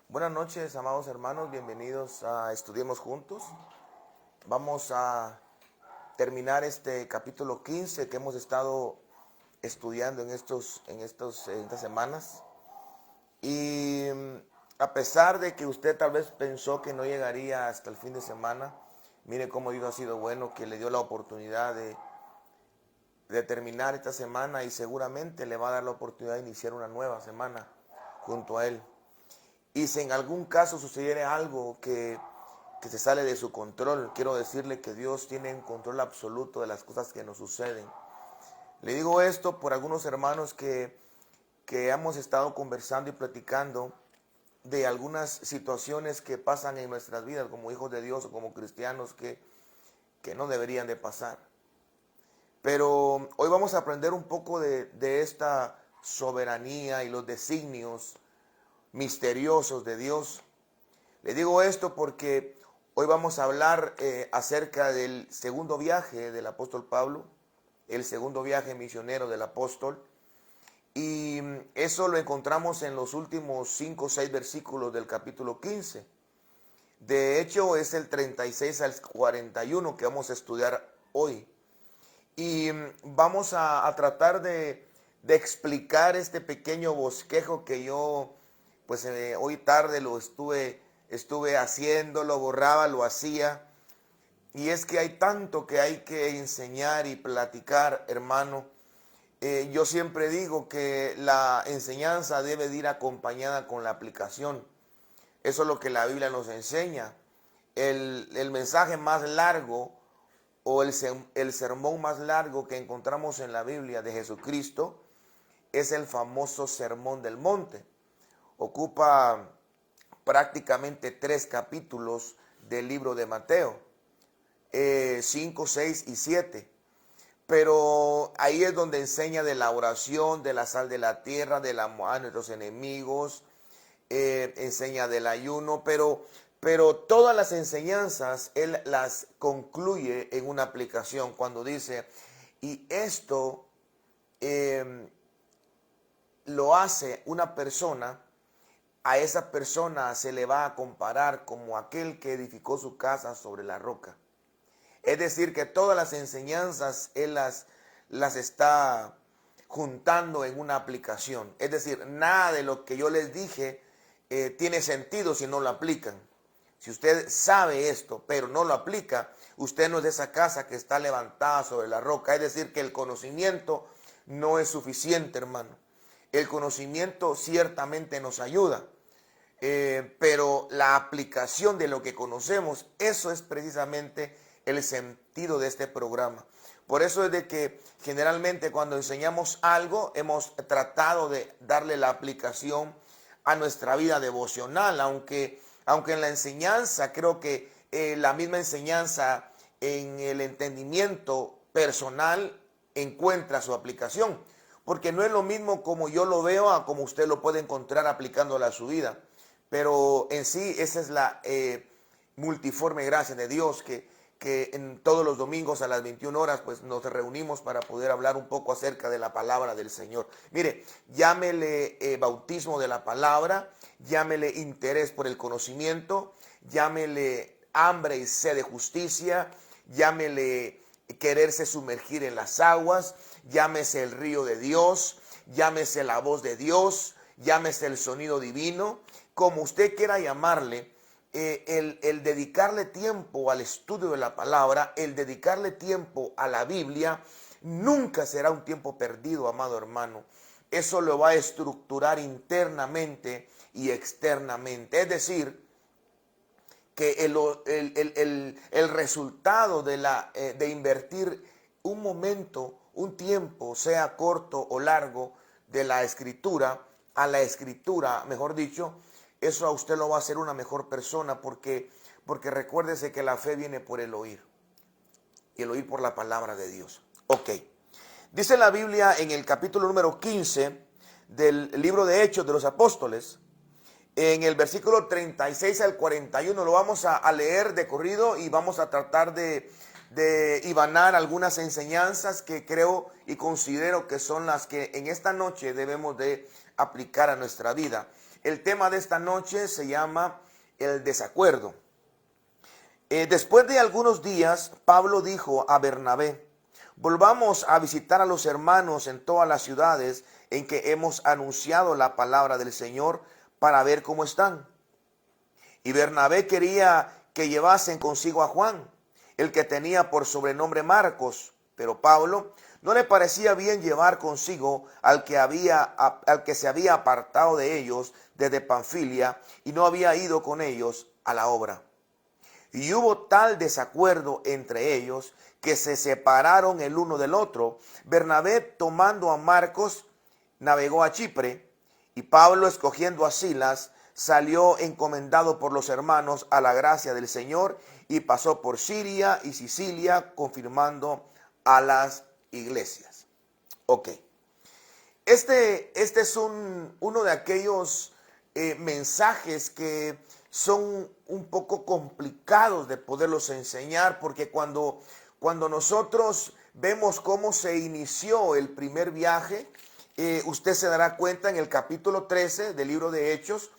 Buenas noches, amados hermanos, bienvenidos a Estudiemos Juntos. Vamos a terminar este capítulo 15 que hemos estado estudiando en estas semanas. Y a pesar de que usted tal vez pensó que no llegaría hasta el fin de semana, mire cómo Dios ha sido bueno, que le dio la oportunidad de terminar esta semana y seguramente le va a dar la oportunidad de iniciar una nueva semana junto a Él. Y si en algún caso sucediera algo que se sale de su control, quiero decirle que Dios tiene un control absoluto de las cosas que nos suceden. Le digo esto por algunos hermanos que hemos estado conversando y platicando de algunas situaciones que pasan en nuestras vidas como hijos de Dios o como cristianos que no deberían de pasar. Pero hoy vamos a aprender un poco de esta soberanía y los designios misteriosos de Dios. Le digo esto porque hoy vamos a hablar acerca del segundo viaje del apóstol Pablo, el segundo viaje misionero del apóstol, y eso lo encontramos en los últimos 5 o 6 versículos del capítulo 15. De hecho, es el 36 al 41 que vamos a estudiar hoy. Y vamos a tratar de explicar este pequeño bosquejo que yo pues hoy tarde lo estuve haciendo, lo borraba, lo hacía. Y es que hay tanto que hay que enseñar y platicar, hermano. Yo siempre digo que la enseñanza debe de ir acompañada con la aplicación. Eso es lo que la Biblia nos enseña. El mensaje más largo o el sermón más largo que encontramos en la Biblia de Jesucristo es el famoso Sermón del Monte. Ocupa prácticamente 3 capítulos del libro de Mateo, 5, 6 y 7. Pero ahí es donde enseña de la oración, de la sal de la tierra, del amor a nuestros enemigos, enseña del ayuno, pero todas las enseñanzas él las concluye en una aplicación cuando dice, y esto lo hace una persona. A esa persona se le va a comparar como aquel que edificó su casa sobre la roca. Es decir, que todas las enseñanzas él las está juntando en una aplicación. Es decir, nada de lo que yo les dije tiene sentido si no lo aplican. Si usted sabe esto, pero no lo aplica, usted no es de esa casa que está levantada sobre la roca. Es decir, que el conocimiento no es suficiente, hermano. El conocimiento ciertamente nos ayuda. Pero la aplicación de lo que conocemos, eso es precisamente el sentido de este programa. Por eso es de que generalmente cuando enseñamos algo hemos tratado de darle la aplicación a nuestra vida devocional, aunque en la enseñanza creo que la misma enseñanza en el entendimiento personal encuentra su aplicación, porque no es lo mismo como yo lo veo a como usted lo puede encontrar aplicándola a su vida. Pero en sí esa es la multiforme gracia de Dios que en todos los domingos a las 21 horas pues nos reunimos para poder hablar un poco acerca de la palabra del Señor. Mire, llámele bautismo de la palabra, llámele interés por el conocimiento, llámele hambre y sed de justicia, llámele quererse sumergir en las aguas, llámese el río de Dios, llámese la voz de Dios, llámese el sonido divino. Como usted quiera llamarle, el dedicarle tiempo al estudio de la palabra, el dedicarle tiempo a la Biblia, nunca será un tiempo perdido, amado hermano. Eso lo va a estructurar internamente y externamente. Es decir, que el resultado de invertir un momento, un tiempo, sea corto o largo, de la escritura a la escritura, mejor dicho, eso a usted lo va a hacer una mejor persona porque recuérdese que la fe viene por el oír y el oír por la palabra de Dios. Ok, dice la Biblia en el capítulo número 15 del libro de Hechos de los Apóstoles, en el versículo 36 al 41, lo vamos a leer de corrido y vamos a tratar de hibanar algunas enseñanzas que creo y considero que son las que en esta noche debemos de aplicar a nuestra vida. el tema de esta noche se llama el desacuerdo. Después de algunos días, Pablo dijo a Bernabé: volvamos a visitar a los hermanos en todas las ciudades en que hemos anunciado la palabra del Señor para ver cómo están. Y Bernabé quería que llevasen consigo a Juan, el que tenía por sobrenombre Marcos, pero Pablo no le parecía bien llevar consigo al que se había apartado de ellos desde Panfilia y no había ido con ellos a la obra. Y hubo tal desacuerdo entre ellos que se separaron el uno del otro. Bernabé, tomando a Marcos, navegó a Chipre, y Pablo, escogiendo a Silas, salió encomendado por los hermanos a la gracia del Señor y pasó por Siria y Sicilia, confirmando a las iglesias. Ok. Este es uno de aquellos mensajes que son un poco complicados de poderlos enseñar, porque cuando nosotros vemos cómo se inició el primer viaje, usted se dará cuenta en el capítulo 13 del libro de Hechos,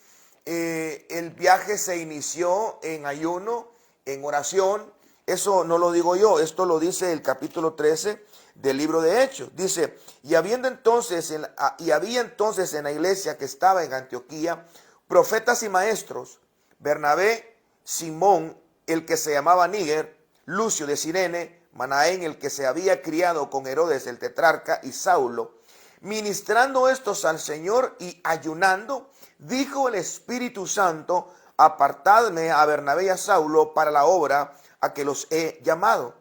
el viaje se inició en ayuno, en oración. Eso no lo digo yo, esto lo dice el capítulo 13 del libro de Hechos. Dice: y había entonces en la iglesia que estaba en Antioquía profetas y maestros, Bernabé, Simón, el que se llamaba Níger, Lucio de Cirene, Manaén, el que se había criado con Herodes el tetrarca, y Saulo. Ministrando estos al Señor y ayunando, dijo el Espíritu Santo: apartadme a Bernabé y a Saulo para la obra a que los he llamado.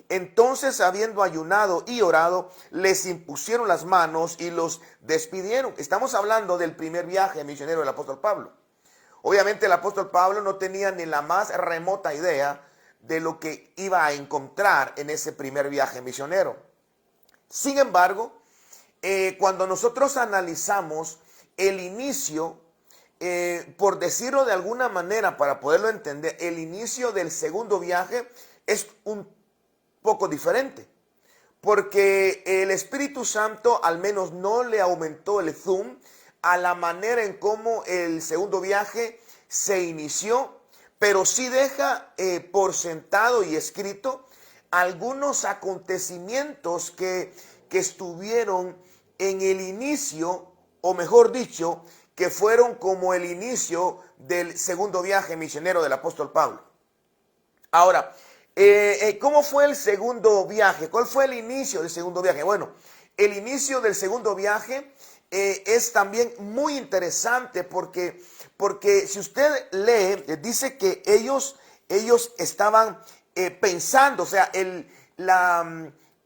Entonces, habiendo ayunado y orado, les impusieron las manos y los despidieron. Estamos hablando del primer viaje misionero del apóstol Pablo. Obviamente el apóstol Pablo no tenía ni la más remota idea de lo que iba a encontrar en ese primer viaje misionero. Sin embargo, cuando nosotros analizamos el inicio, por decirlo de alguna manera para poderlo entender, el inicio del segundo viaje es un poco diferente, porque el Espíritu Santo al menos no le aumentó el zoom a la manera en cómo el segundo viaje se inició, pero sí deja por sentado y escrito algunos acontecimientos que estuvieron en el inicio, o mejor dicho, que fueron como el inicio del segundo viaje misionero del apóstol Pablo. Ahora, ¿cómo fue el segundo viaje? ¿Cuál fue el inicio del segundo viaje? Bueno, el inicio del segundo viaje es también muy interesante porque si usted lee, dice que ellos estaban pensando, o sea, el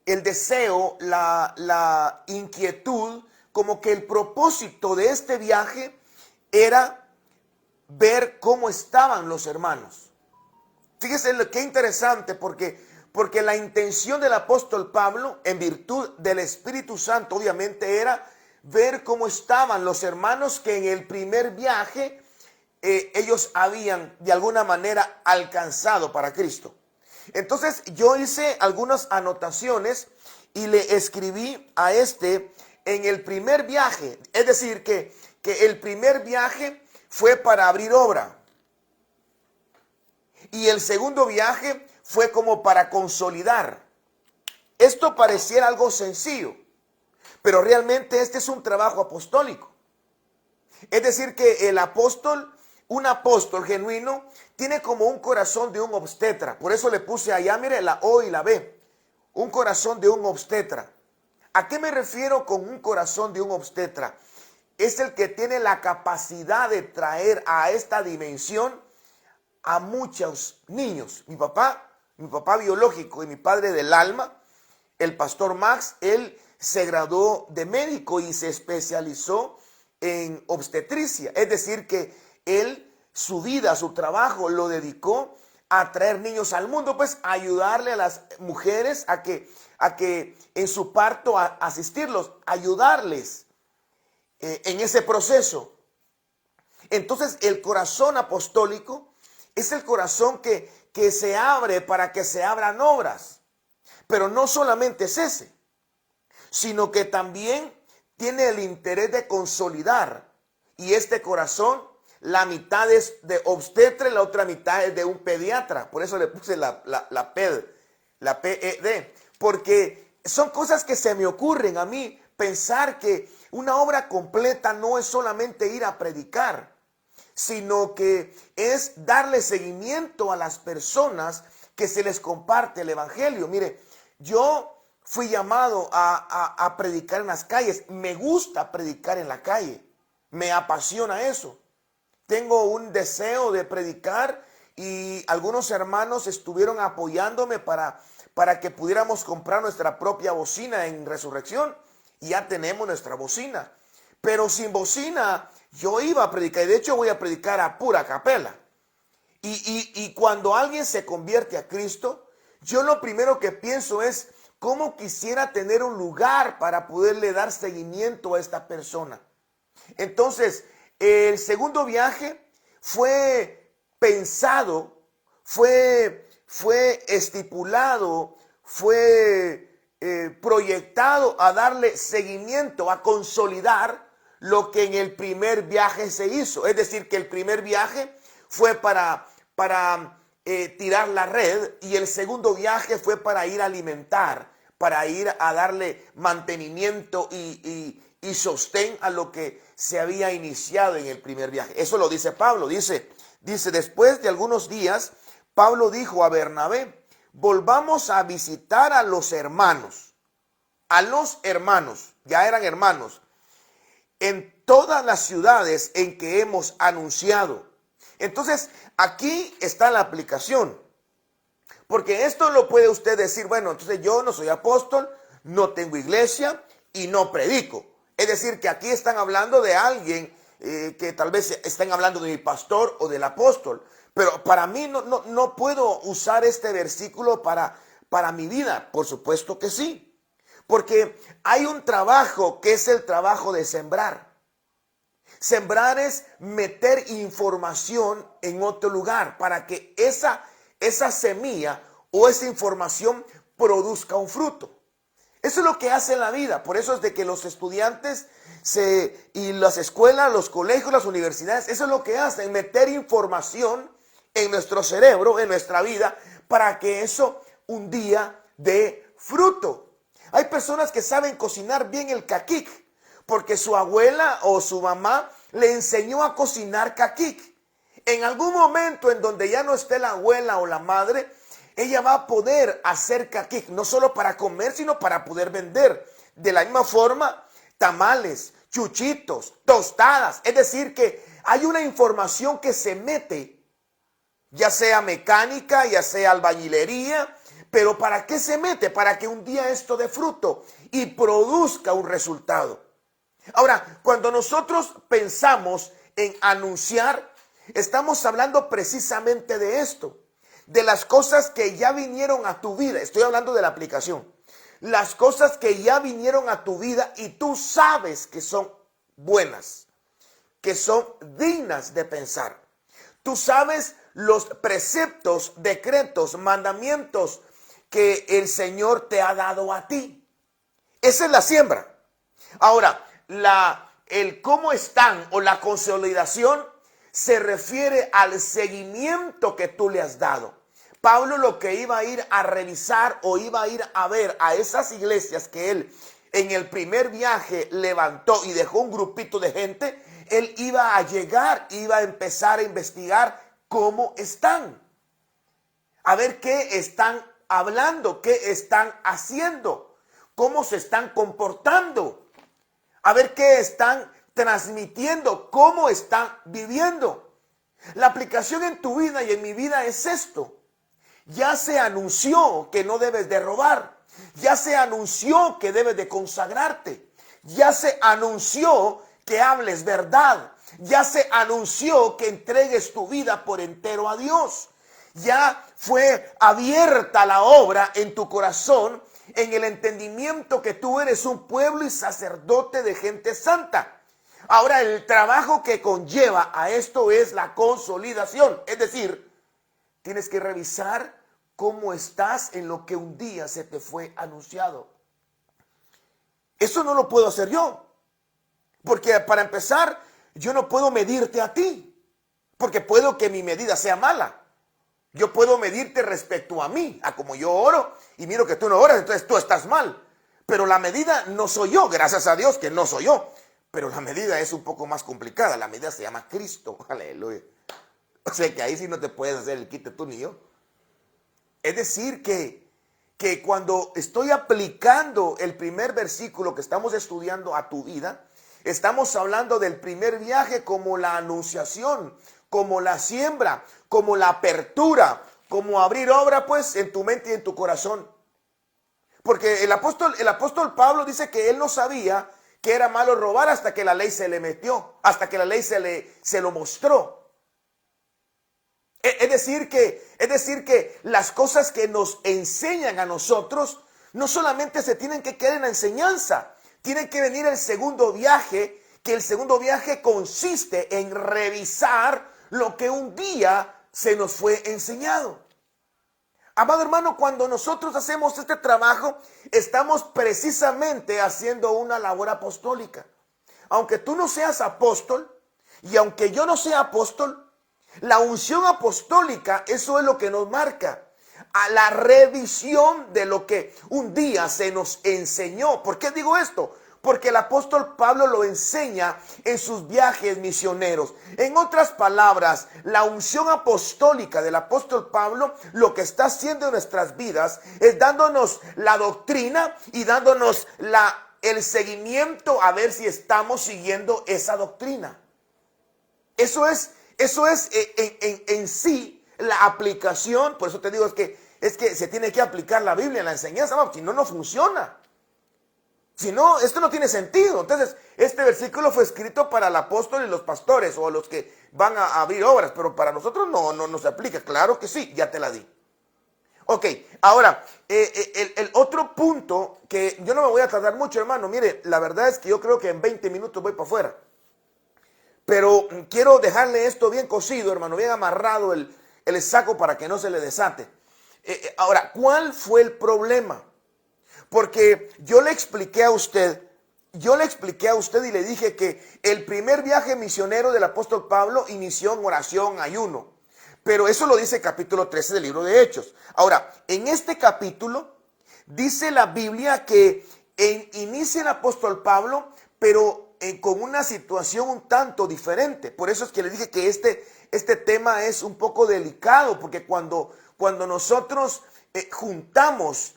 deseo, la inquietud, como que el propósito de este viaje era ver cómo estaban los hermanos. Fíjese qué interesante, porque la intención del apóstol Pablo, en virtud del Espíritu Santo, obviamente era ver cómo estaban los hermanos que en el primer viaje ellos habían de alguna manera alcanzado para Cristo. Entonces yo hice algunas anotaciones y le escribí a en el primer viaje, es decir, que el primer viaje fue para abrir obra. Y el segundo viaje fue como para consolidar. Esto pareciera algo sencillo, pero realmente este es un trabajo apostólico. Es decir, que un apóstol genuino, tiene como un corazón de un obstetra. Por eso le puse allá, mire, la O y la B. Un corazón de un obstetra. ¿A qué me refiero con un corazón de un obstetra? Es el que tiene la capacidad de traer a esta dimensión a muchos niños. Mi papá biológico y mi padre del alma, el pastor Max, él se graduó de médico y se especializó en obstetricia. Es decir, que él, su vida, su trabajo, lo dedicó a traer niños al mundo, pues a ayudarle a las mujeres a que en su parto, a asistirlos, ayudarles en ese proceso. Entonces, el corazón apostólico es el corazón que se abre para que se abran obras. Pero no solamente es ese, sino que también tiene el interés de consolidar Y este corazón, la mitad es de obstetra y la otra mitad es de un pediatra. Por eso le puse la PED, la PED. Porque son cosas que se me ocurren a mí, pensar que una obra completa no es solamente ir a predicar, sino que es darle seguimiento a las personas que se les comparte el evangelio. Mire, yo fui llamado a predicar en las calles. Me gusta predicar en la calle. Me apasiona eso. Tengo un deseo de predicar y algunos hermanos estuvieron apoyándome para que pudiéramos comprar nuestra propia bocina en Resurrección. Y ya tenemos nuestra bocina. Pero sin bocina yo iba a predicar. Y de hecho voy a predicar a pura capela. Y cuando alguien se convierte a Cristo, yo lo primero que pienso es cómo quisiera tener un lugar para poderle dar seguimiento a esta persona. Entonces, el segundo viaje fue pensado, fue estipulado, fue proyectado a darle seguimiento, a consolidar lo que en el primer viaje se hizo. Es decir, que el primer viaje fue para tirar la red y el segundo viaje fue para ir a alimentar, para ir a darle mantenimiento y sostén a lo que se había iniciado en el primer viaje. Eso lo dice Pablo. Dice, después de algunos días, Pablo dijo a Bernabé, volvamos a visitar a los hermanos, ya eran hermanos, en todas las ciudades en que hemos anunciado. Entonces, aquí está la aplicación. Porque esto lo puede usted decir, bueno, entonces yo no soy apóstol, no tengo iglesia y no predico. Es decir, que aquí están hablando de alguien que tal vez estén hablando de mi pastor o del apóstol. Pero para mí no puedo usar este versículo para mi vida. Por supuesto que sí. Porque hay un trabajo que es el trabajo de sembrar. Sembrar es meter información en otro lugar para que esa semilla o esa información produzca un fruto. Eso es lo que hace la vida. Por eso es de que los estudiantes y las escuelas, los colegios, las universidades, eso es lo que hacen, meter información en nuestro cerebro, en nuestra vida, para que eso un día dé fruto. Hay personas que saben cocinar bien el caquic, porque su abuela o su mamá le enseñó a cocinar caquic. En algún momento en donde ya no esté la abuela o la madre, ella va a poder hacer caquic, no solo para comer, sino para poder vender. De la misma forma, tamales, chuchitos, tostadas. Es decir, que hay una información que se mete, ya sea mecánica, ya sea albañilería, pero ¿para qué se mete? Para que un día esto dé fruto y produzca un resultado. Ahora, cuando nosotros pensamos en anunciar, estamos hablando precisamente de esto, de las cosas que ya vinieron a tu vida. Estoy hablando de la aplicación. Las cosas que ya vinieron a tu vida y tú sabes que son buenas, que son dignas de pensar. Tú sabes los preceptos, decretos, mandamientos que el Señor te ha dado a ti. Esa es la siembra. Ahora, el cómo están o la consolidación se refiere al seguimiento que tú le has dado. Pablo lo que iba a ir a revisar o iba a ir a ver a esas iglesias que él en el primer viaje levantó y dejó un grupito de gente, él iba a llegar, iba a empezar a investigar cómo están. A ver qué están hablando, qué están haciendo, cómo se están comportando. A ver qué están transmitiendo, cómo están viviendo. La aplicación en tu vida y en mi vida es esto. Ya se anunció que no debes de robar. Ya se anunció que debes de consagrarte. Ya se anunció que hables verdad. Ya se anunció que entregues tu vida por entero a Dios. Ya fue abierta la obra en tu corazón, en el entendimiento que tú eres un pueblo y sacerdote de gente santa. Ahora, el trabajo que conlleva a esto es la consolidación. Es decir, tienes que revisar cómo estás en lo que un día se te fue anunciado. Eso no lo puedo hacer yo. Porque para empezar, yo no puedo medirte a ti, porque puedo que mi medida sea mala. Yo puedo medirte respecto a mí, a como yo oro, y miro que tú no oras, entonces tú estás mal. Pero la medida no soy yo, gracias a Dios que no soy yo. Pero la medida es un poco más complicada, la medida se llama Cristo, aleluya. O sea que ahí sí no te puedes hacer el quite tú ni yo. Es decir que cuando estoy aplicando el primer versículo que estamos estudiando a tu vida, estamos hablando del primer viaje como la anunciación, como la siembra, como la apertura, como abrir obra pues en tu mente y en tu corazón. Porque el apóstol Pablo dice que él no sabía que era malo robar hasta que la ley se le metió, hasta que la ley se lo mostró. Es decir que las cosas que nos enseñan a nosotros no solamente se tienen que quedar en la enseñanza, tiene que venir el segundo viaje, que el segundo viaje consiste en revisar lo que un día se nos fue enseñado. Amado hermano, cuando nosotros hacemos este trabajo, estamos precisamente haciendo una labor apostólica. Aunque tú no seas apóstol y aunque yo no sea apóstol, la unción apostólica, eso es lo que nos marca a la revisión de lo que un día se nos enseñó. ¿Por qué digo esto? Porque el apóstol Pablo lo enseña en sus viajes misioneros. En otras palabras, la unción apostólica del apóstol Pablo lo que está haciendo en nuestras vidas es dándonos la doctrina y dándonos el seguimiento a ver si estamos siguiendo esa doctrina. Eso es en sí la aplicación. Por eso te digo, es que se tiene que aplicar la Biblia en la enseñanza, si no, no funciona. Si no, esto no tiene sentido. Entonces, este versículo fue escrito para el apóstol y los pastores o los que van a abrir obras, pero para nosotros no se aplica. Claro que sí, ya te la di. Ok, ahora, el otro punto que yo no me voy a tardar mucho, hermano. Mire, la verdad es que yo creo que en 20 minutos voy para afuera. Pero quiero dejarle esto bien cosido, hermano, bien amarrado el saco para que no se le desate. Ahora, ¿cuál fue el problema? Porque yo le expliqué a usted y le dije que el primer viaje misionero del apóstol Pablo inició en oración, ayuno. Pero eso lo dice el capítulo 13 del libro de Hechos. Ahora, en este capítulo dice la Biblia que inicia el apóstol Pablo, pero con una situación un tanto diferente. Por eso es que le dije que este tema es un poco delicado, porque cuando nosotros juntamos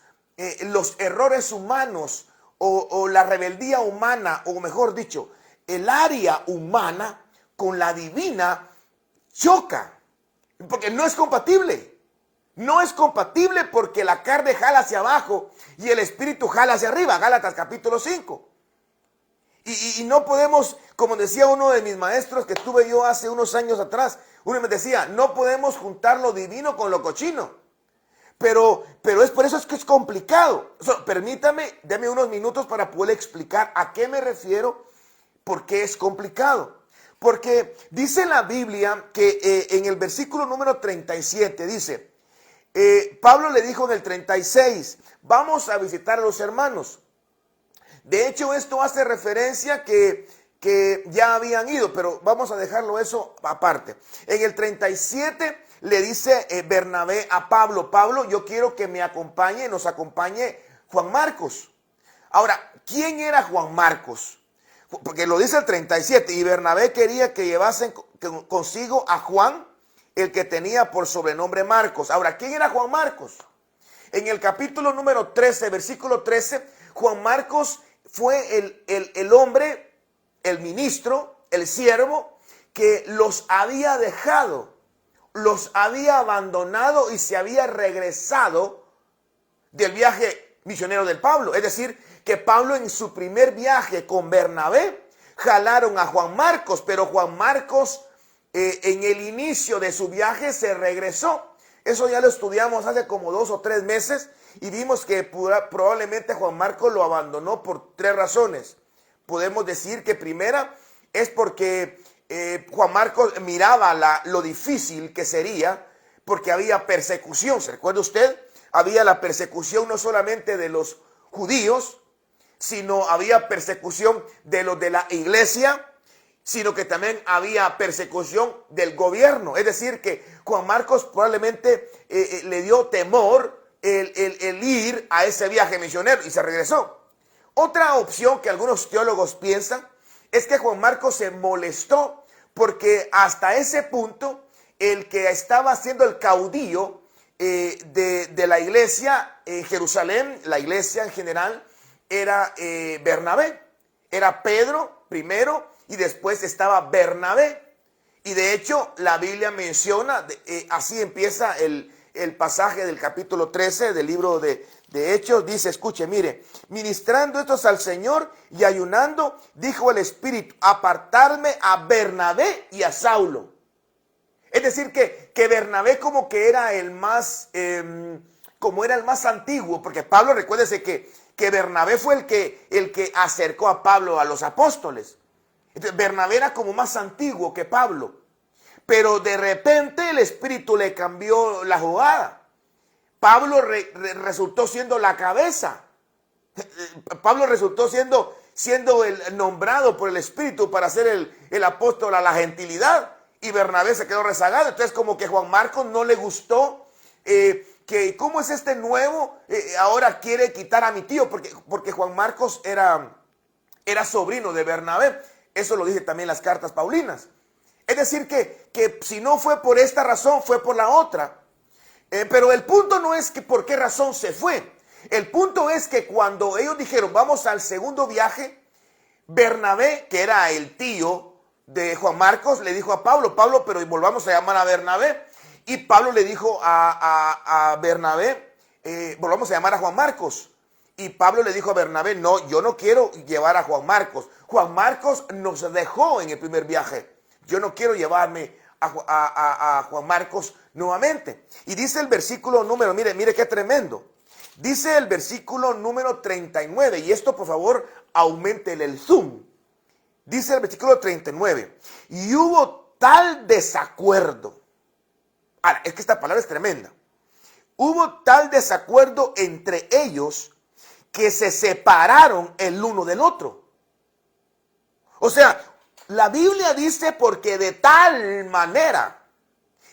los errores humanos o la rebeldía humana, o mejor dicho, el área humana con la divina, choca, porque no es compatible. No es compatible porque la carne jala hacia abajo y el espíritu jala hacia arriba. Gálatas capítulo 5. Y no podemos, como decía uno de mis maestros que tuve yo hace unos años atrás, uno me decía, no podemos juntar lo divino con lo cochino. Pero es por eso es que es complicado. Permítame, deme unos minutos para poder explicar a qué me refiero, por qué es complicado. Porque dice la Biblia que en el versículo número 37 dice, Pablo le dijo en el 36, vamos a visitar a los hermanos. De hecho, esto hace referencia que ya habían ido, pero vamos a dejarlo eso aparte. En el 37 le dice Bernabé a Pablo, Pablo, yo quiero que nos acompañe Juan Marcos. Ahora, ¿quién era Juan Marcos? Porque lo dice el 37, y Bernabé quería que llevasen consigo a Juan, el que tenía por sobrenombre Marcos. Ahora, ¿quién era Juan Marcos? En el capítulo número 13, versículo 13, Juan Marcos fue el hombre, el ministro, el siervo, que los había dejado, los había abandonado y se había regresado del viaje misionero del Pablo. Es decir, que Pablo en su primer viaje con Bernabé jalaron a Juan Marcos, pero Juan Marcos en el inicio de su viaje se regresó. Eso ya lo estudiamos hace como 2 o 3 meses y vimos que probablemente Juan Marcos lo abandonó por 3 razones. Podemos decir que primera es porque Juan Marcos miraba lo difícil que sería, porque había persecución. ¿Se recuerda usted? Había la persecución no solamente de los judíos, sino había persecución de los de la iglesia, sino que también había persecución del gobierno. Es decir, que Juan Marcos probablemente le dio temor el ir a ese viaje misionero y se regresó. Otra opción que algunos teólogos piensan es que Juan Marcos se molestó porque hasta ese punto el que estaba siendo el caudillo de la iglesia en Jerusalén, la iglesia en general, era Bernabé. Era Pedro primero y después estaba Bernabé. Y de hecho la Biblia menciona, así empieza el pasaje del capítulo 13 del libro de Hechos. Dice, escuche, mire, ministrando estos al Señor y ayunando, dijo el Espíritu, apartarme a Bernabé y a Saulo. Es decir, que Bernabé como que era el más, como era el más antiguo, porque Pablo, recuérdese que Bernabé fue el que acercó a Pablo a los apóstoles. Entonces, Bernabé era como más antiguo que Pablo. Pero de repente el Espíritu le cambió la jugada. Pablo resultó siendo la cabeza. Pablo resultó siendo el nombrado por el Espíritu para ser el apóstol a la gentilidad. Y Bernabé se quedó rezagado. Entonces como que Juan Marcos no le gustó que cómo es este nuevo, ahora quiere quitar a mi tío, porque Juan Marcos era sobrino de Bernabé. Eso lo dice también las cartas paulinas. Es decir que si no fue por esta razón, fue por la otra. Pero el punto no es que por qué razón se fue. El punto es que cuando ellos dijeron, vamos al segundo viaje, Bernabé, que era el tío de Juan Marcos, le dijo a Pablo, pero volvamos a llamar a Bernabé. Y Pablo le dijo a Bernabé, volvamos a llamar a Juan Marcos. Y Pablo le dijo a Bernabé, no, yo no quiero llevar a Juan Marcos. Juan Marcos nos dejó en el primer viaje. Yo no quiero llevarme a Juan Marcos nuevamente. Y dice el versículo número, mire qué tremendo. Dice el versículo número 39, y esto por favor aumentele el zoom. Dice el versículo 39, y hubo tal desacuerdo. Ahora, es que esta palabra es tremenda. Hubo tal desacuerdo entre ellos que se separaron el uno del otro. O sea, la Biblia dice porque de tal manera,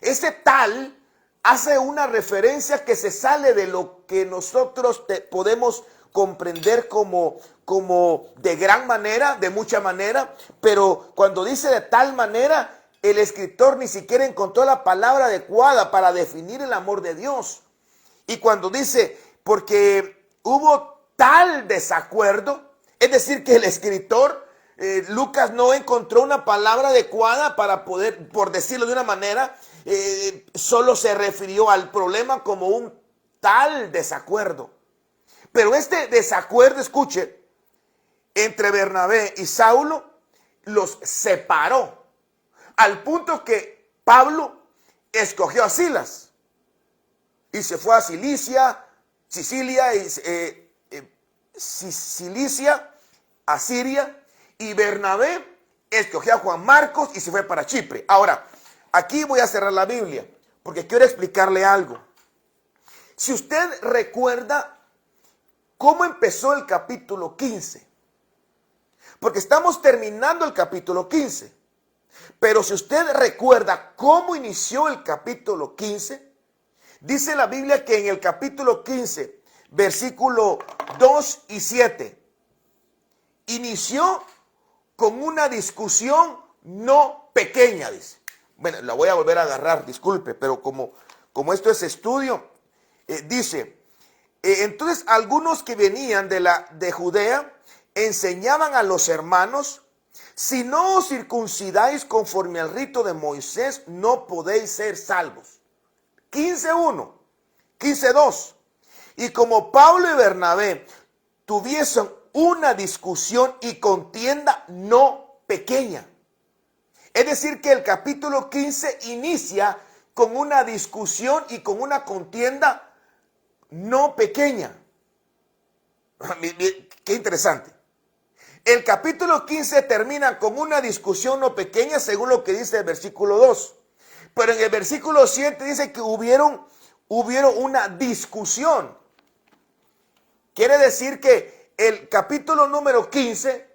ese tal hace una referencia que se sale de lo que nosotros podemos comprender como de gran manera, de mucha manera, pero cuando dice de tal manera, el escritor ni siquiera encontró la palabra adecuada para definir el amor de Dios. Y cuando dice, porque hubo tal desacuerdo, es decir que el escritor Lucas no encontró una palabra adecuada para poder, por decirlo de una manera, solo se refirió al problema como un tal desacuerdo. Pero este desacuerdo, escuche, entre Bernabé y Saulo los separó, al punto que Pablo escogió a Silas y se fue a Cilicia, a Siria, y Bernabé escogió a Juan Marcos y se fue para Chipre. Ahora, aquí voy a cerrar la Biblia porque quiero explicarle algo. Si usted recuerda cómo empezó el capítulo 15, porque estamos terminando el capítulo 15, pero si usted recuerda cómo inició el capítulo 15, dice la Biblia que en el capítulo 15, versículo 2 y 7, inició con una discusión no pequeña, dice. Bueno, la voy a volver a agarrar, disculpe, pero como esto es estudio, dice, entonces algunos que venían de Judea enseñaban a los hermanos, si no os circuncidáis conforme al rito de Moisés, no podéis ser salvos. 15:1, 15:2. Y como Pablo y Bernabé tuviesen una discusión y contienda no pequeña. Es decir, que el capítulo 15 inicia con una discusión y con una contienda no pequeña. Qué interesante. El capítulo 15 termina con una discusión no pequeña, según lo que dice el versículo 2. Pero en el versículo 7 dice que hubieron una discusión. Quiere decir que el capítulo número 15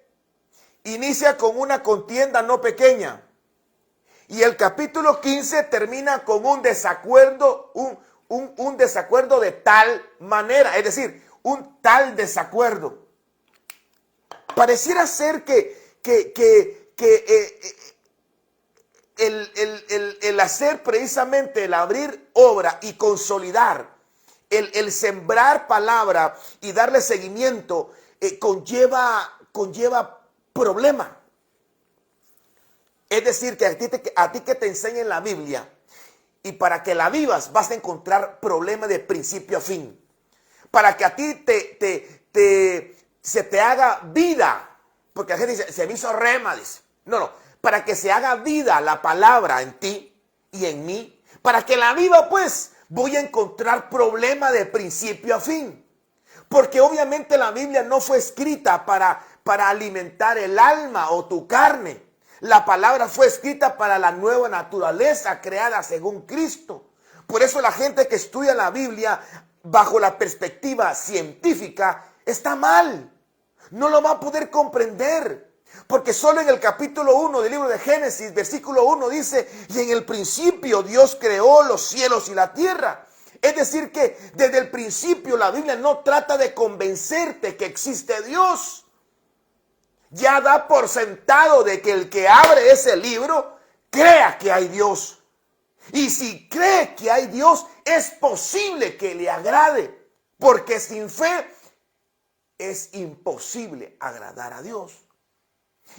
inicia con una contienda no pequeña. Y el capítulo 15 termina con un desacuerdo, un desacuerdo de tal manera, es decir, un tal desacuerdo. Pareciera ser que el hacer precisamente el abrir obra y consolidar, el sembrar palabra y darle seguimiento, conlleva problema. Es decir, que a ti que te enseñen la Biblia y para que la vivas vas a encontrar problemas de principio a fin. Para que a ti se te haga vida, porque la gente dice, se me hizo rema, dice. No, para que se haga vida la palabra en ti y en mí, para que la viva pues voy a encontrar problemas de principio a fin. Porque obviamente la Biblia no fue escrita para alimentar el alma o tu carne. La palabra fue escrita para la nueva naturaleza creada según Cristo. Por eso la gente que estudia la Biblia bajo la perspectiva científica está mal. No lo va a poder comprender. Porque solo en el capítulo 1 del libro de Génesis, versículo 1 dice, y en el principio Dios creó los cielos y la tierra. Es decir que desde el principio la Biblia no trata de convencerte que existe Dios. Ya da por sentado de que el que abre ese libro crea que hay Dios. Y si cree que hay Dios, es posible que le agrade. Porque sin fe es imposible agradar a Dios.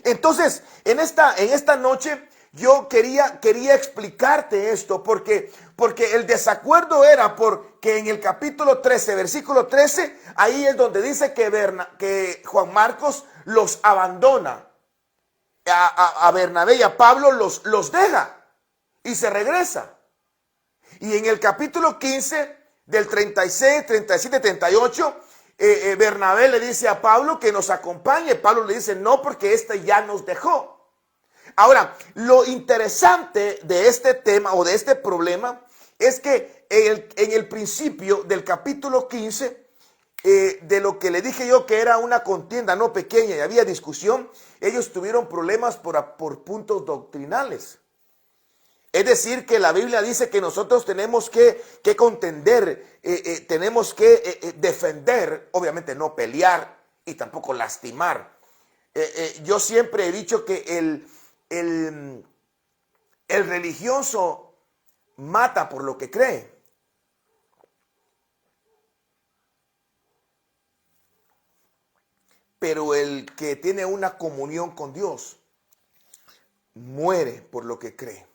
Entonces, en esta noche yo quería explicarte esto porque el desacuerdo era porque en el capítulo 13, versículo 13, ahí es donde dice que Juan Marcos los abandona. A Bernabé y a Pablo los deja y se regresa. Y en el capítulo 15, del 36, 37, 38, Bernabé le dice a Pablo que nos acompañe. Pablo le dice no, porque ya nos dejó. Ahora, lo interesante de este tema o de este problema es que en el principio del capítulo 15, de lo que le dije yo que era una contienda no pequeña y había discusión, ellos tuvieron problemas por puntos doctrinales. Es decir, que la Biblia dice que nosotros tenemos que contender, tenemos que defender, obviamente no pelear y tampoco lastimar. Yo siempre he dicho que el religioso mata por lo que cree. Pero el que tiene una comunión con Dios muere por lo que cree,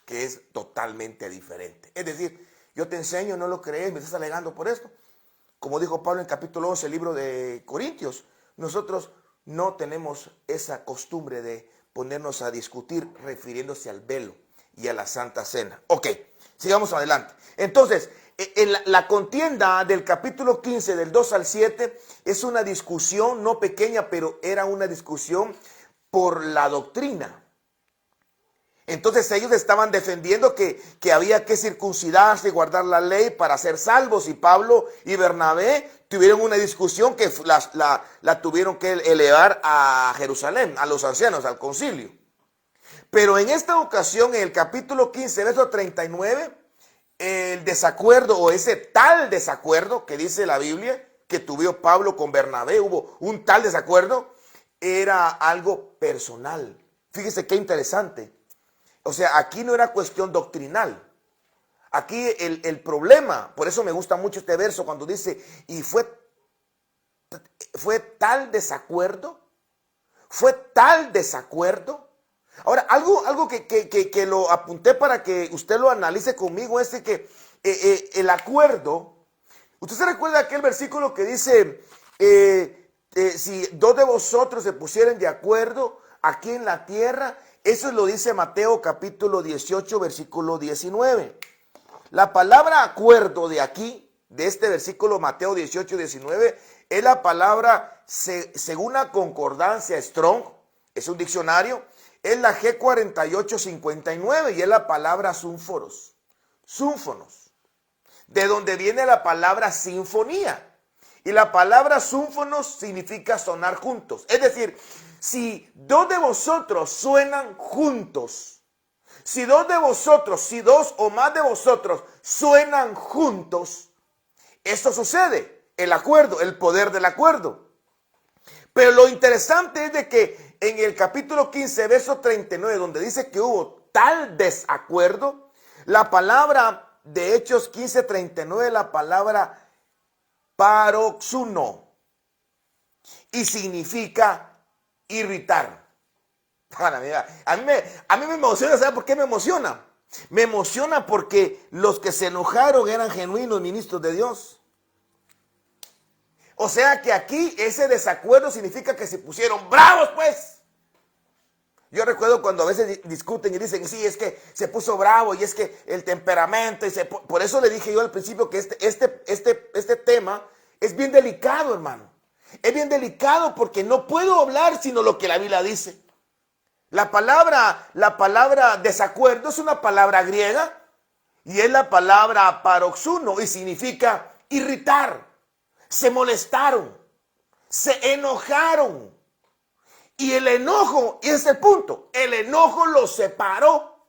que es totalmente diferente. Es decir, yo te enseño, no lo crees, me estás alegando por esto. Como dijo Pablo en capítulo 11, el libro de Corintios, nosotros no tenemos esa costumbre de ponernos a discutir refiriéndose al velo y a la Santa Cena. Ok, sigamos adelante. Entonces, la contienda del capítulo 15, del 2 al 7, es una discusión no pequeña, pero era una discusión por la doctrina. Entonces ellos estaban defendiendo que había que circuncidarse y guardar la ley para ser salvos. Y Pablo y Bernabé tuvieron una discusión que la tuvieron que elevar a Jerusalén, a los ancianos, al concilio. Pero en esta ocasión, en el capítulo 15, verso 39, el desacuerdo o ese tal desacuerdo que dice la Biblia, que tuvo Pablo con Bernabé, hubo un tal desacuerdo, era algo personal. Fíjese qué interesante. O sea, aquí no era cuestión doctrinal. Aquí el problema, por eso me gusta mucho este verso cuando dice, y fue tal desacuerdo, Ahora, algo que lo apunté para que usted lo analice conmigo es que el acuerdo, usted se recuerda aquel versículo que dice, si dos de vosotros se pusieren de acuerdo aquí en la tierra. Eso lo dice Mateo capítulo 18, versículo 19. La palabra acuerdo de aquí, de este versículo Mateo 18, 19, es la palabra, según la concordancia Strong, es un diccionario, es la G4859 y es la palabra súnfonos, de donde viene la palabra sinfonía. Y la palabra súnfonos significa sonar juntos. Es decir, Si dos de vosotros suenan juntos, si dos o más de vosotros suenan juntos, esto sucede, el acuerdo, el poder del acuerdo. Pero lo interesante es de que en el capítulo 15, verso 39, donde dice que hubo tal desacuerdo, la palabra de Hechos 15:39, la palabra paroxuno, y significa irritar. A mí me emociona, ¿sabe por qué me emociona? Me emociona porque los que se enojaron eran genuinos ministros de Dios. O sea que aquí ese desacuerdo significa que se pusieron bravos, pues. Yo recuerdo cuando a veces discuten y dicen, sí, es que se puso bravo y es que el temperamento. Por eso le dije yo al principio que este tema es bien delicado, hermano. Es bien delicado porque no puedo hablar sino lo que la Biblia dice. La palabra desacuerdo es una palabra griega y es la palabra paroxuno y significa irritar. Se molestaron, se enojaron. Y el enojo, y ese es el punto, el enojo los separó.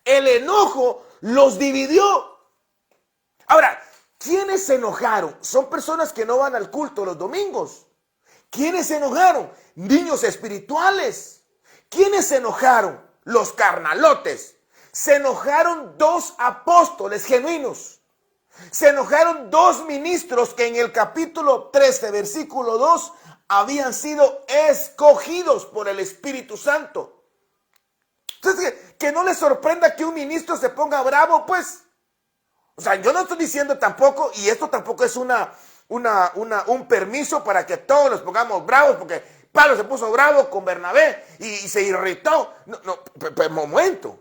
El enojo los dividió. Ahora, ¿quiénes se enojaron? Son personas que no van al culto los domingos. ¿Quiénes se enojaron? Niños espirituales. ¿Quiénes se enojaron? Los carnalotes. Se enojaron dos apóstoles genuinos. Se enojaron dos ministros que en el capítulo 13, versículo 2, habían sido escogidos por el Espíritu Santo. Entonces, que no les sorprenda que un ministro se ponga bravo, pues. O sea, yo no estoy diciendo tampoco, y esto tampoco es un permiso para que todos nos pongamos bravos, porque Pablo se puso bravo con Bernabé y se irritó. No, pero momento.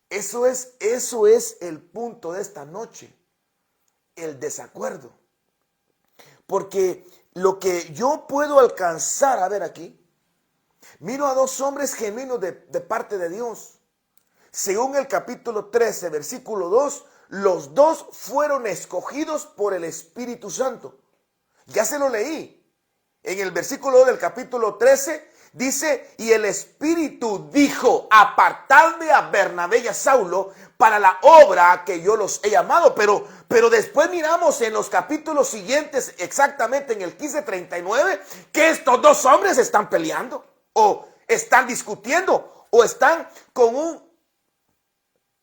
Eso es el punto de esta noche. El desacuerdo. Porque lo que yo puedo alcanzar a ver aquí, miro a dos hombres genuinos de parte de Dios. Según el capítulo 13, versículo 2, los dos fueron escogidos por el Espíritu Santo. Ya se lo leí. En el versículo 2 del capítulo 13 dice, y el Espíritu dijo, apartadme a Bernabé y a Saulo para la obra que yo los he llamado. Pero después miramos en los capítulos siguientes, exactamente en el 15:39, que estos dos hombres están peleando, o están discutiendo, o están con un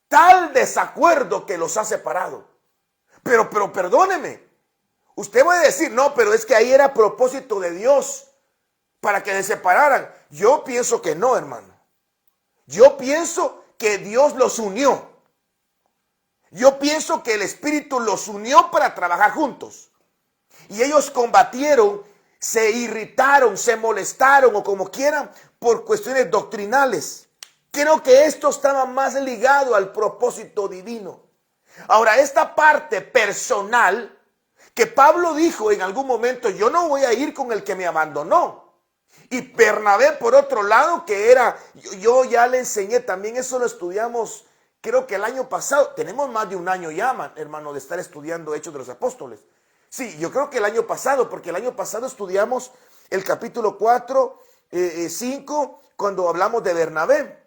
tal desacuerdo que los ha separado. Pero perdóneme, usted va a decir, no, pero es que ahí era propósito de Dios para que se separaran. Yo pienso que no, hermano. Yo pienso que Dios los unió. Yo pienso que el Espíritu los unió para trabajar juntos. Y ellos combatieron, se irritaron, se molestaron o como quieran por cuestiones doctrinales. Creo que esto estaba más ligado al propósito divino. Ahora, esta parte personal que Pablo dijo en algún momento, yo no voy a ir con el que me abandonó. Y Bernabé, por otro lado, que era, yo ya le enseñé, también eso lo estudiamos, creo que el año pasado, tenemos más de un año ya, hermano, de estar estudiando Hechos de los Apóstoles. Sí, yo creo que el año pasado, porque el año pasado estudiamos el capítulo 4, 5, cuando hablamos de Bernabé.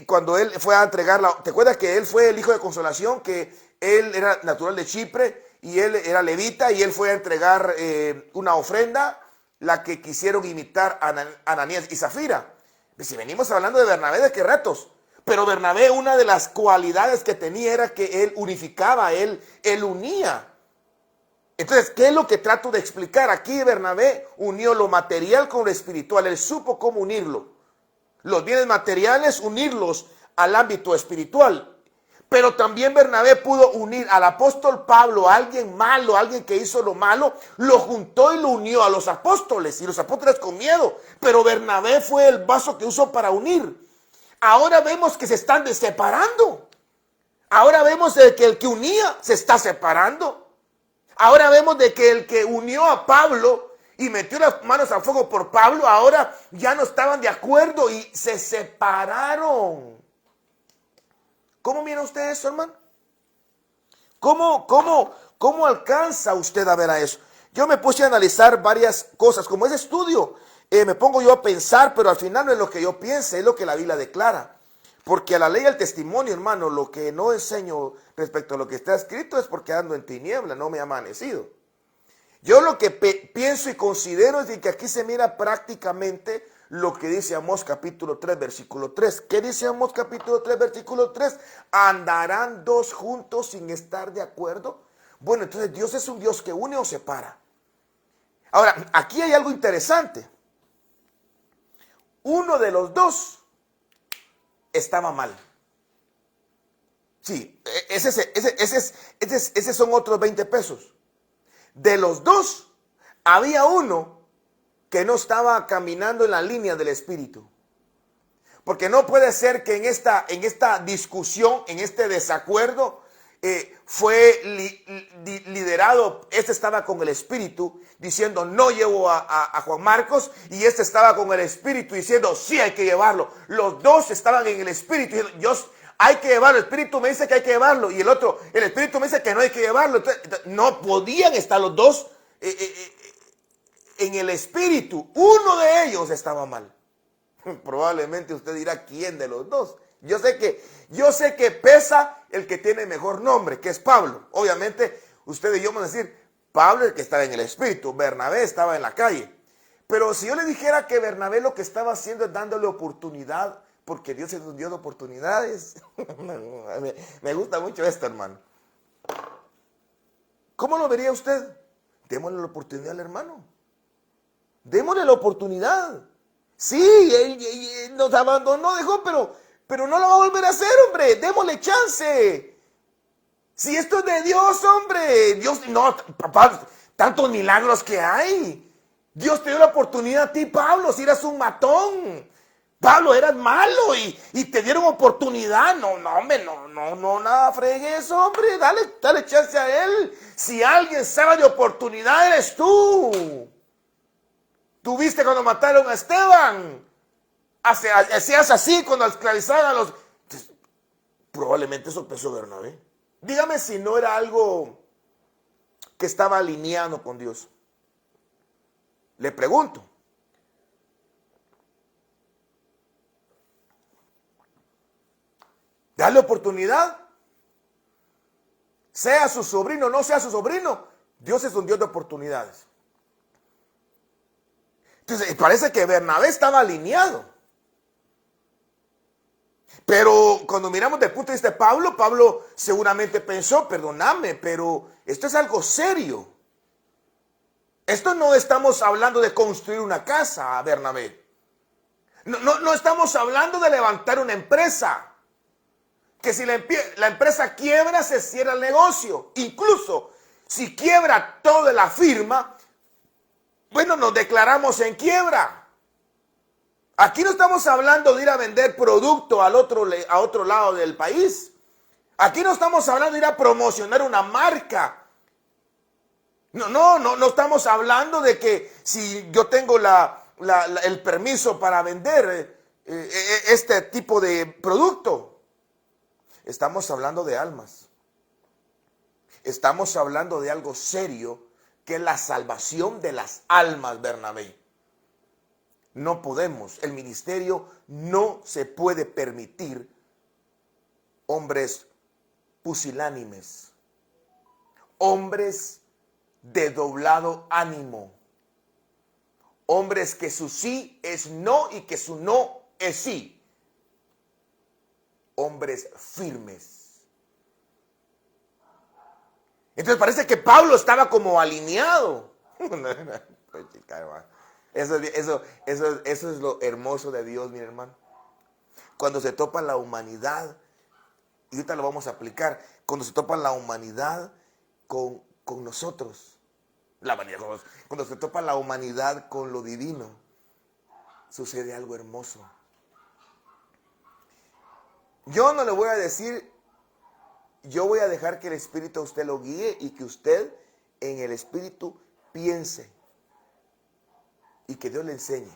Cuando él fue a entregarla, ¿te acuerdas que él fue el hijo de consolación? Que él era natural de Chipre y él era levita y él fue a entregar una ofrenda, la que quisieron imitar a Ananías y Zafira. Si venimos hablando de Bernabé, ¿de qué ratos? Pero Bernabé, una de las cualidades que tenía era que él unificaba, él unía. Entonces, ¿qué es lo que trato de explicar? Aquí Bernabé unió lo material con lo espiritual, él supo cómo unirlo. Los bienes materiales, unirlos al ámbito espiritual. Pero también Bernabé pudo unir al apóstol Pablo, a alguien malo, a alguien que hizo lo malo, lo juntó y lo unió a los apóstoles. Y los apóstoles con miedo. Pero Bernabé fue el vaso que usó para unir. Ahora vemos que se están separando. Ahora vemos de que el que unía se está separando. Ahora vemos de que el que unió a Pablo y metió las manos al fuego por Pablo, ahora ya no estaban de acuerdo y se separaron. ¿Cómo mira usted eso, hermano? ¿Cómo alcanza usted a ver a eso? Yo me puse a analizar varias cosas, como ese estudio me pongo yo a pensar, pero al final no es lo que yo piense, es lo que la Biblia declara. Porque a la ley del testimonio, hermano, lo que no enseño respecto a lo que está escrito es porque ando en tiniebla, no me ha amanecido. Yo lo que pienso y considero es de que aquí se mira prácticamente lo que dice Amós capítulo 3, versículo 3. ¿Qué dice Amós capítulo 3, versículo 3? ¿Andarán dos juntos sin estar de acuerdo? Bueno, entonces Dios es un Dios que une o separa. Ahora, aquí hay algo interesante. Uno de los dos estaba mal. Sí, esos son otros 20 pesos. De los dos, había uno que no estaba caminando en la línea del Espíritu. Porque no puede ser que en esta discusión, en este desacuerdo, fue liderado, este estaba con el Espíritu diciendo no llevo a Juan Marcos, y este estaba con el Espíritu diciendo sí hay que llevarlo. Los dos estaban en el Espíritu diciendo Dios, hay que llevarlo, el Espíritu me dice que hay que llevarlo, y el otro, el Espíritu me dice que no hay que llevarlo. Entonces, no podían estar los dos en el Espíritu. Uno de ellos estaba mal. Probablemente usted dirá quién de los dos. Yo sé que pesa el que tiene mejor nombre, que es Pablo. Obviamente usted y yo vamos a decir, Pablo es el que estaba en el Espíritu, Bernabé estaba en la calle. Pero si yo le dijera que Bernabé lo que estaba haciendo es dándole oportunidad, porque Dios es un Dios de oportunidades. Me gusta mucho esto, hermano. ¿Cómo lo vería usted? Démosle la oportunidad al hermano. Démosle la oportunidad. Sí, él nos abandonó, dejó, pero no lo va a volver a hacer, hombre. Démosle chance. Si esto es de Dios, hombre. Dios, no, papá, tantos milagros que hay. Dios te dio la oportunidad a ti, Pablo, si eras un matón. Pablo, eras malo y te dieron oportunidad. No, hombre, no, nada fregue eso, hombre. Dale chance a él. Si alguien sabe de oportunidad, eres tú. ¿Tú viste cuando mataron a Esteban? Hacías así cuando esclavizaban a los... Entonces, probablemente eso pensó Bernabé. Dígame si no era algo que estaba alineado con Dios. Le pregunto. Dale oportunidad. Sea su sobrino o no sea su sobrino, Dios es un Dios de oportunidades. Entonces, parece que Bernabé estaba alineado. Pero cuando miramos desde el punto de vista de Pablo seguramente pensó, perdóname, pero esto es algo serio. Esto no estamos hablando de construir una casa, Bernabé. No estamos hablando de levantar una empresa. Que si la empresa quiebra, se cierra el negocio. Incluso si quiebra toda la firma, bueno, nos declaramos en quiebra. Aquí no estamos hablando de ir a vender producto a otro lado del país. Aquí no estamos hablando de ir a promocionar una marca. No estamos hablando de que si yo tengo el permiso para vender este tipo de producto. Estamos hablando de almas. Estamos hablando de algo serio, que es la salvación de las almas, Bernabé. No podemos, el ministerio no se puede permitir hombres pusilánimes, hombres de doblado ánimo, hombres que su sí es no y que su no es sí. Hombres firmes. Entonces parece que Pablo estaba como alineado. Eso es lo hermoso de Dios, mi hermano. Cuando se topa la humanidad, y ahorita lo vamos a aplicar, cuando se topa la humanidad con nosotros, cuando se topa la humanidad con lo divino, sucede algo hermoso. Yo no le voy a decir, yo voy a dejar que el Espíritu a usted lo guíe y que usted en el Espíritu piense y que Dios le enseñe.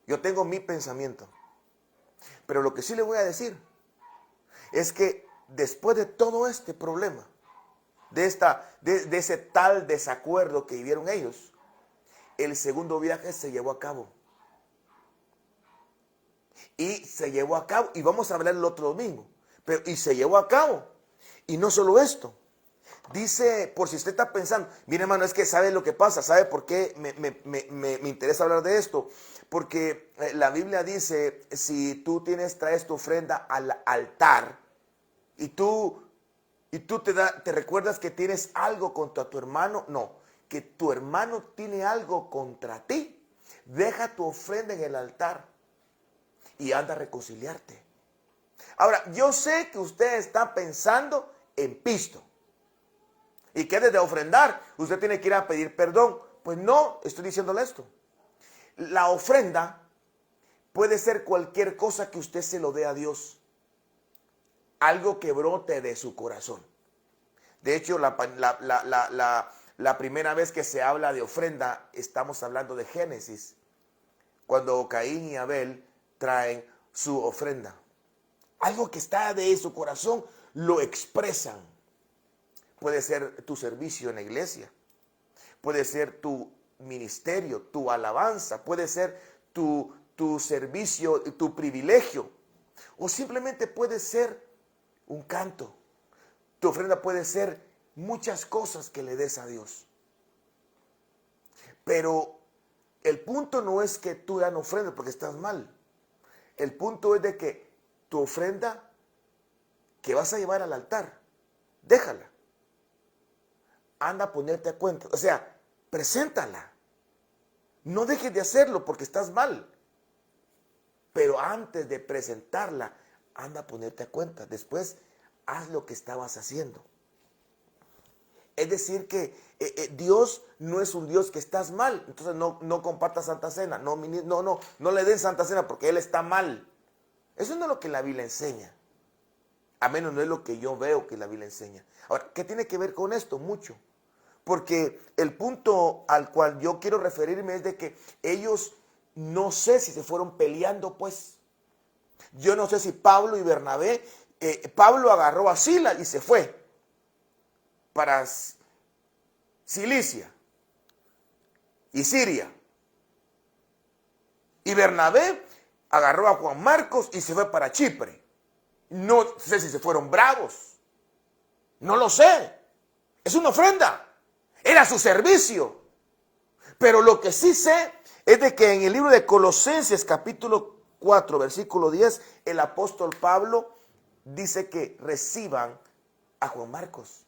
Yo tengo mi pensamiento, pero lo que sí le voy a decir es que después de todo este problema, de ese tal desacuerdo que vivieron ellos, el segundo viaje se llevó a cabo. Y se llevó a cabo, y vamos a hablar el otro domingo, y se llevó a cabo. Y no solo esto, dice, por si usted está pensando, mire hermano, es que sabe lo que pasa, sabe por qué me interesa hablar de esto, porque la Biblia dice, si tú traes tu ofrenda al altar, y tú te recuerdas que tienes algo contra tu hermano, no, que tu hermano tiene algo contra ti, deja tu ofrenda en el altar y anda a reconciliarte. Ahora, yo sé que usted está pensando en pisto y que antes de ofrendar usted tiene que ir a pedir perdón. Pues no, estoy diciéndole esto. La ofrenda puede ser cualquier cosa que usted se lo dé a Dios. Algo que brote de su corazón. De hecho, la primera vez que se habla de ofrenda, estamos hablando de Génesis, cuando Caín y Abel traen su ofrenda. Algo que está de su corazón, lo expresan. Puede ser tu servicio en la iglesia, puede ser tu ministerio, tu alabanza, puede ser tu servicio, tu privilegio, o simplemente puede ser un canto. Tu ofrenda puede ser muchas cosas que le des a Dios. Pero el punto no es que tú dan ofrenda porque estás mal. El punto es de que tu ofrenda que vas a llevar al altar, déjala. Anda a ponerte a cuenta. O sea, preséntala. No dejes de hacerlo porque estás mal. Pero antes de presentarla, anda a ponerte a cuenta. Después, haz lo que estabas haciendo. Es decir que Dios no es un Dios que estás mal. Entonces no compartas Santa Cena. No le den Santa Cena porque Él está mal. Eso no es lo que la Biblia enseña. A menos no es lo que yo veo que la Biblia enseña. Ahora, ¿qué tiene que ver con esto? Mucho. Porque el punto al cual yo quiero referirme es de que ellos, no sé si se fueron peleando, pues. Yo no sé si Pablo y Bernabé, Pablo agarró a Silas y se fue para Cilicia y Siria. Y Bernabé agarró a Juan Marcos y se fue para Chipre. No sé si se fueron bravos. No lo sé. Es una ofrenda. Era su servicio. Pero lo que sí sé es de que en el libro de Colosenses capítulo 4, versículo 10, el apóstol Pablo dice que reciban a Juan Marcos.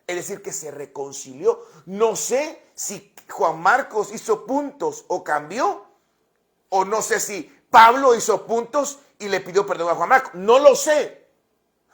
Es decir, que se reconcilió. No sé si Juan Marcos hizo puntos o cambió. O no sé si Pablo hizo puntos y le pidió perdón a Juan Marcos. No lo sé.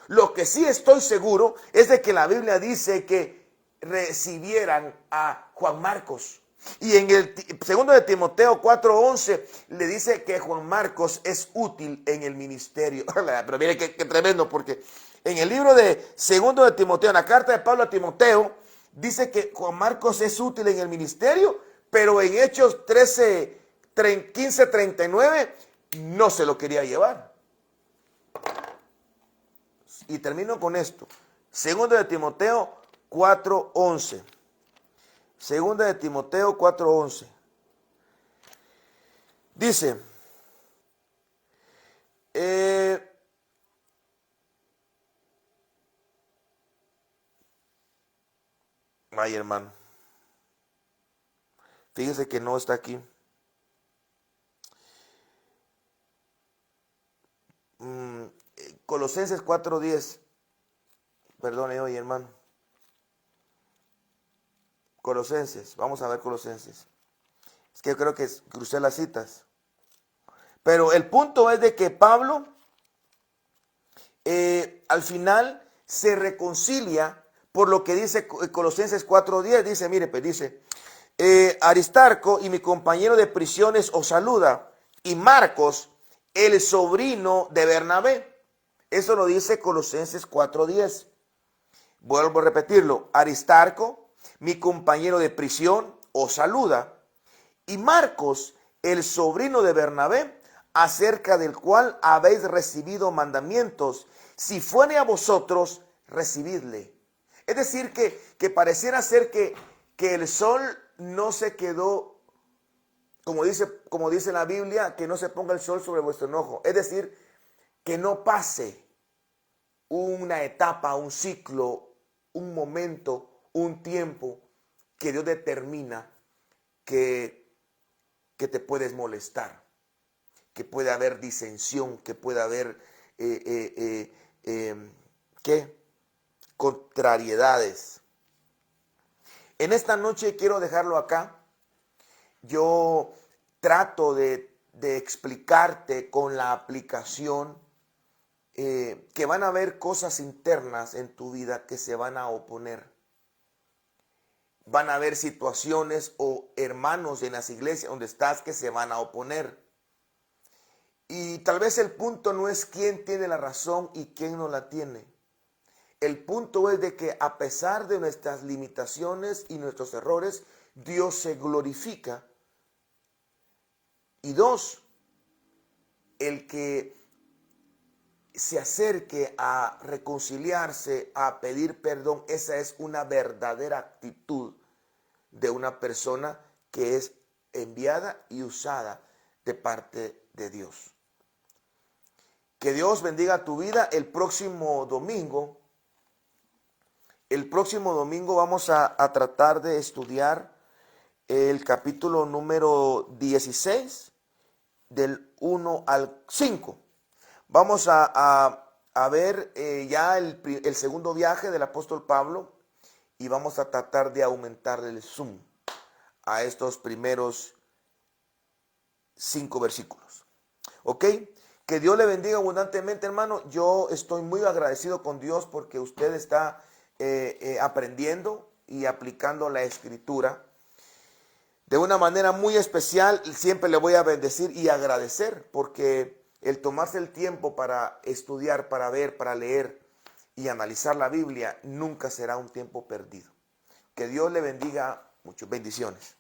Lo que sí estoy seguro es de que la Biblia dice que recibieran a Juan Marcos. Y en el 2 de Timoteo 4:11 le dice que Juan Marcos es útil en el ministerio. Pero mire qué tremendo, porque en el libro de 2 de Timoteo, en la carta de Pablo a Timoteo, dice que Juan Marcos es útil en el ministerio, pero en Hechos 15:39 no se lo quería llevar. Y termino con esto. 2 de Timoteo 4:11. 2 de Timoteo 4:11. Dice, ay hermano, fíjese que no está aquí. Colosenses 4:10. Perdone hoy, hermano. Colosenses, vamos a ver Colosenses. Es que yo creo que crucé las citas. Pero el punto es de que Pablo al final se reconcilia por lo que dice Colosenses 4:10. Dice, mire, pues dice, Aristarco y mi compañero de prisiones os saluda, y Marcos, el sobrino de Bernabé. Eso lo dice Colosenses 4:10. Vuelvo a repetirlo. Aristarco, mi compañero de prisión, os saluda. Y Marcos, el sobrino de Bernabé, acerca del cual habéis recibido mandamientos. Si fuere a vosotros, recibidle. Es decir, que pareciera ser que el sol no se quedó, como dice la Biblia, que no se ponga el sol sobre vuestro enojo. Es decir, que no pase una etapa, un ciclo, un momento, un tiempo que Dios determina que te puedes molestar, que puede haber disensión, que puede haber ¿qué? Contrariedades. En esta noche quiero dejarlo acá. Yo trato de explicarte con la aplicación que van a haber cosas internas en tu vida que se van a oponer. Van a haber situaciones o hermanos en las iglesias donde estás que se van a oponer. Y tal vez el punto no es quién tiene la razón y quién no la tiene. El punto es de que a pesar de nuestras limitaciones y nuestros errores, Dios se glorifica. Y dos, el que se acerque a reconciliarse, a pedir perdón, esa es una verdadera actitud de una persona que es enviada y usada de parte de Dios. Que Dios bendiga tu vida. El próximo domingo vamos a tratar de estudiar el capítulo número 16, del 1 al 5. Vamos a ver ya el segundo viaje del apóstol Pablo y vamos a tratar de aumentar el zoom a estos primeros 5 versículos. ¿Ok? Que Dios le bendiga abundantemente, hermano. Yo estoy muy agradecido con Dios porque usted está aprendiendo y aplicando la escritura de una manera muy especial. Siempre le voy a bendecir y agradecer porque el tomarse el tiempo para estudiar, para ver, para leer y analizar la Biblia nunca será un tiempo perdido. Que Dios le bendiga mucho. Bendiciones.